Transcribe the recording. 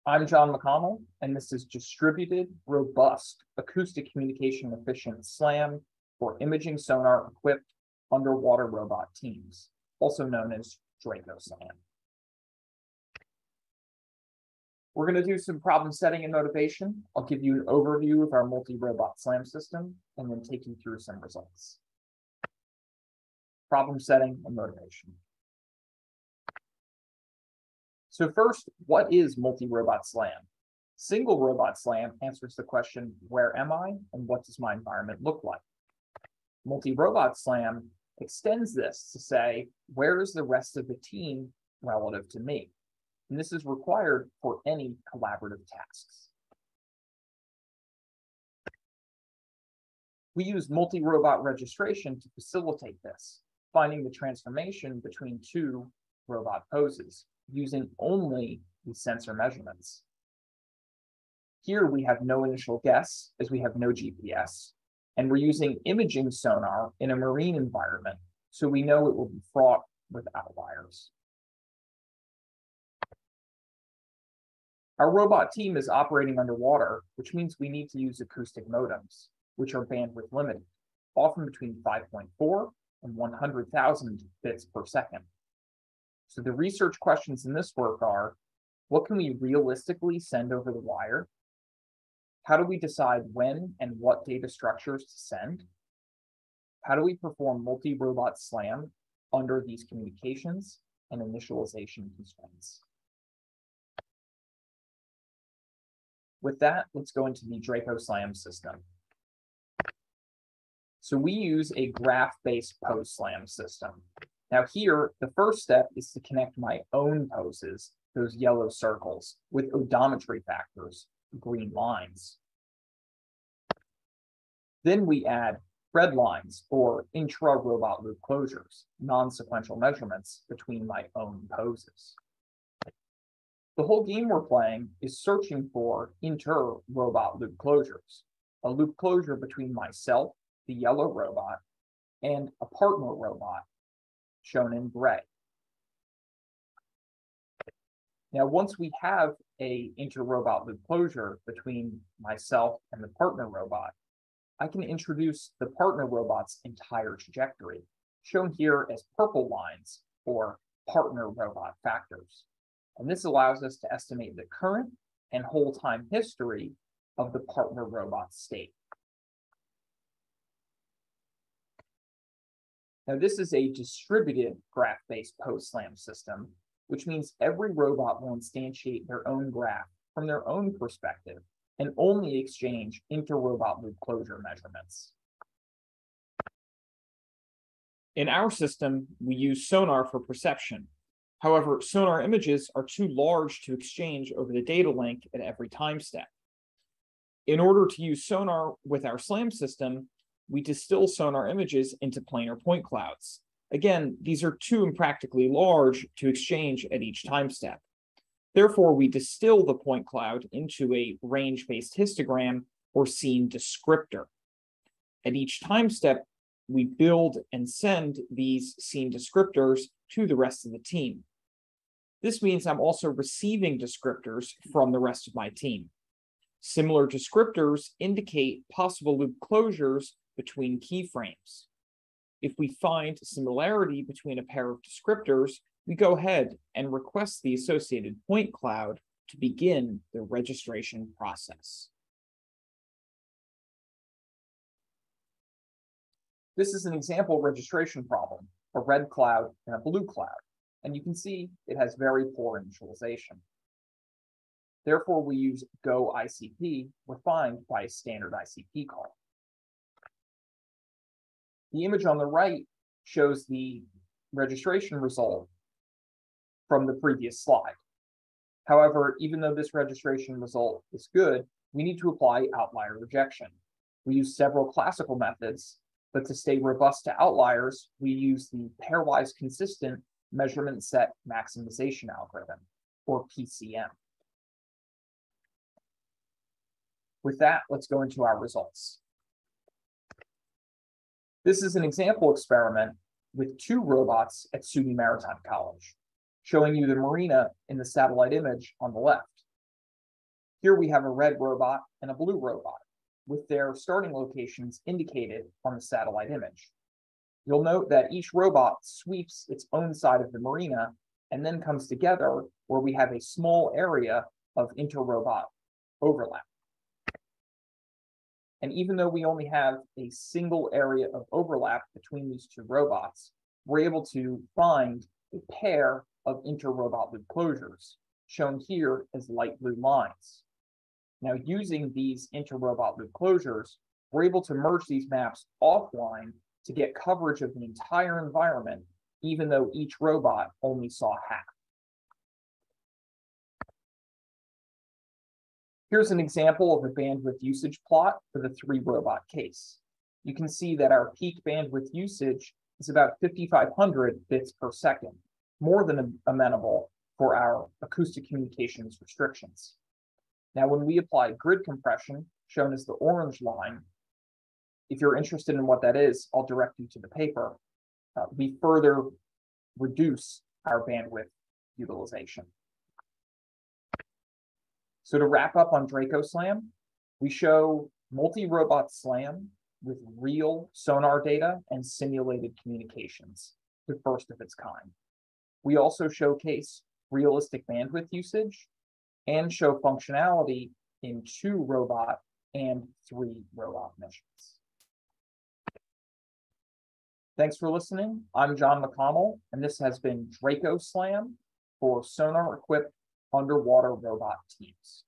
I'm John McConnell, and this is Distributed, Robust, Acoustic Communication Efficient SLAM for Imaging Sonar Equipped Underwater Robot Teams, also known as DRACo-SLAM. We're going to do some problem setting and motivation. I'll give you an overview of our multi-robot SLAM system and then take you through some results. Problem setting and motivation. So first, what is multi-robot SLAM? Single robot SLAM answers the question, where am I and what does my environment look like? Multi-robot SLAM extends this to say, where is the rest of the team relative to me? And this is required for any collaborative tasks. We use multi-robot registration to facilitate this, finding the transformation between two robot poses, using only the sensor measurements. Here we have no initial guess, as we have no GPS, and we're using imaging sonar in a marine environment, so we know it will be fraught with outliers. Our robot team is operating underwater, which means we need to use acoustic modems, which are bandwidth limited, often between 5.4 and 100,000 bits per second. So the research questions in this work are, what can we realistically send over the wire? How do we decide when and what data structures to send? How do we perform multi-robot SLAM under these communications and initialization constraints? With that, let's go into the DRACo-SLAM system. So we use a graph-based pose SLAM system. Now here, the first step is to connect my own poses, those yellow circles, with odometry factors, green lines. Then we add red lines, or intra-robot loop closures, non-sequential measurements between my own poses. The whole game we're playing is searching for inter-robot loop closures, a loop closure between myself, the yellow robot, and a partner robot, shown in gray. Now, once we have an inter-robot loop closure between myself and the partner robot, I can introduce the partner robot's entire trajectory, shown here as purple lines, or partner robot factors. And this allows us to estimate the current and whole time history of the partner robot state. Now, this is a distributed graph-based pose SLAM system, which means every robot will instantiate their own graph from their own perspective and only exchange inter-robot loop closure measurements. In our system, we use sonar for perception. However, sonar images are too large to exchange over the data link at every time step. In order to use sonar with our SLAM system, we distill sonar images into planar point clouds. Again, these are too impractically large to exchange at each time step. Therefore, we distill the point cloud into a range-based histogram or scene descriptor. At each time step, we build and send these scene descriptors to the rest of the team. This means I'm also receiving descriptors from the rest of my team. Similar descriptors indicate possible loop closures between keyframes. If we find similarity between a pair of descriptors, we go ahead and request the associated point cloud to begin the registration process. This is an example registration problem, a red cloud and a blue cloud, and you can see it has very poor initialization. Therefore, we use go-ICP refined by a standard ICP call. The image on the right shows the registration result from the previous slide. However, even though this registration result is good, we need to apply outlier rejection. We use several classical methods, but to stay robust to outliers, we use the pairwise consistent measurement set maximization algorithm, or PCM. With that, let's go into our results. This is an example experiment with two robots at SUNY Maritime College, showing you the marina in the satellite image on the left. Here we have a red robot and a blue robot, with their starting locations indicated on the satellite image. You'll note that each robot sweeps its own side of the marina and then comes together where we have a small area of inter-robot overlap. And even though we only have a single area of overlap between these two robots, we're able to find a pair of inter-robot loop closures, shown here as light blue lines. Now, using these inter-robot loop closures, we're able to merge these maps offline to get coverage of the entire environment, even though each robot only saw half. Here's an example of a bandwidth usage plot for the 3-robot case. You can see that our peak bandwidth usage is about 5,500 bits per second, more than amenable for our acoustic communications restrictions. Now, when we apply grid compression, shown as the orange line, if you're interested in what that is, I'll direct you to the paper. We further reduce our bandwidth utilization. So to wrap up on DRACo-SLAM, we show multi-robot SLAM with real sonar data and simulated communications, the first of its kind. We also showcase realistic bandwidth usage and show functionality in 2-robot and 3-robot missions. Thanks for listening. I'm John McConnell, and this has been DRACo-SLAM for sonar-equipped underwater robot teams.